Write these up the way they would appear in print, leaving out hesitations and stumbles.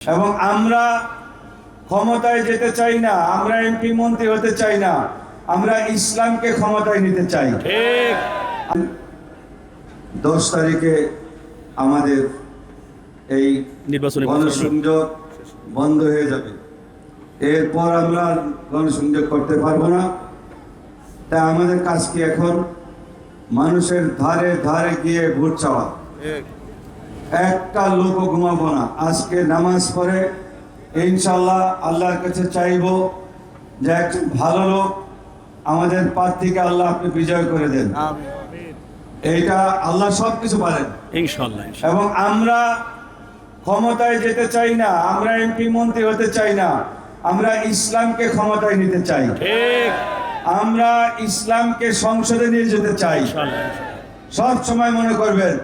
এবং আমরা ক্ষমতায় যেতে চাই না, আমরা এমপি মন্ত্রী হতে চাই না, আমরা ইসলামকে ক্ষমতায় নিতে চাই। ঠিক 10 তারিখে আমাদের এই নির্বাচনী গণসংযোগ বন্ধ হয়ে যাবে। এরপর আমরা আর গণসংযোগ করতে পারবো না। তাই আমাদের কাজ কি এখন? মানুষের ধারে ধারে গিয়ে ভোট চাওয়া। একটা লোকও ঘুমাবো না। আজকে নামাজ পড়ে ইনশাল্লাহ আল্লাহর কাছে চাইবো যে একজন ভালো লোক আমাদের প্রার্থীকে আল্লাহ আপনি বিজয় করে দেন। এইটা আল্লাহ সবকিছু পারেন ইনশাআল্লাহ। এবং আমরা ক্ষমতায় যেতে চাই না, আমরা এমপি মন্ত্রী হতে চাই না, আমরা ইসলামকে ক্ষমতায় নিতে চাই। ঠিক আমরা ইসলামকে সংসদে নিয়ে যেতে চাই। ইনশাআল্লাহ। সব সময় মনে করবেন,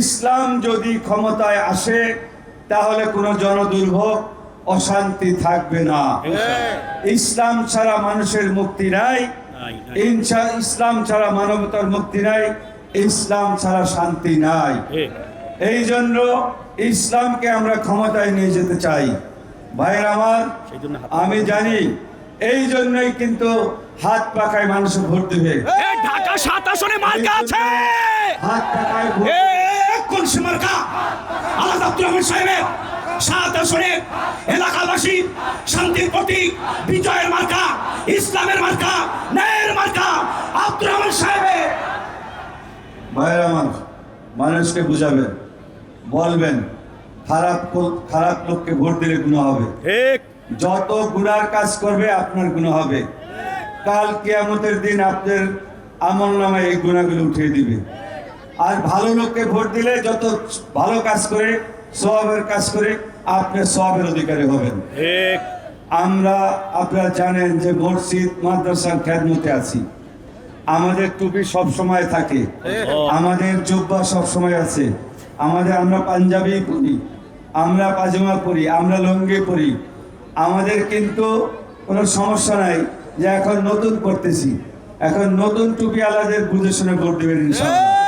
ইসলাম যদি ক্ষমতায় আসে তাহলে কোনো জনদুর্ভোগ অশান্তি থাকবে না। ইসলাম ছাড়া মানুষের মুক্তি নাই, ইসলাম ছাড়া মানবতার মুক্তি নাই, ইসলাম ছাড়া শান্তি নাই। এই জন্য ইসলামকে আমরা ক্ষমতায় নিয়ে যেতে চাই। ভাইয়ের আমার, আমি জানি এই জন্যই কিন্তু হাত পাকায় মানুষ ভোট দেবে। ঢাকা 7 আসনে মার্কা আছে, হাত পাকায় ভোট কোন মার্কা? আলাদা আব্দুর রহমান সাহেবের 7 আসনে এলাকাবাসী শান্তির প্রতীক, বিজয়ের মার্কা, ইসলামের মার্কা, ন্যায়ের মার্কা আব্দুর রহমান সাহেবের। ভাইয়ের আমার, মানুষকে বুঝাবেন, বলবেন খারাপ লোককে ভোট দিলে গুনাহ হবে। ঠিক যত গুনার কাজ করবে আপনার গুনাহ হবে। কাল কিয়ামতের দিন আপনার আমলনামায় এই গুনাহগুলো উঠিয়ে দিবে। আর ভালো লোককে ভোট দিলে যত ভালো কাজ করে, সওয়াবের কাজ করে, আপনি সওয়াবের অধিকারী হবেন। ঠিক আমরা, আপনারা জানেন যে মসজিদ মাদ্রাসার খেদমতে আছি। আমাদের টুপি সব সময় থাকে, আমাদের জুব্বা সব সময় আছে, আমরা পাঞ্জাবি পরি, আমরা পাজামা পরি, আমরা লুঙ্গি পরি। আমাদের কিন্তু কোনো সমস্যা নাই যে এখন নতুন করতেছি। এখন নতুন টুপি আলাদের বুঝে শুনে ভোট দেবেন ইনশাআল্লাহ।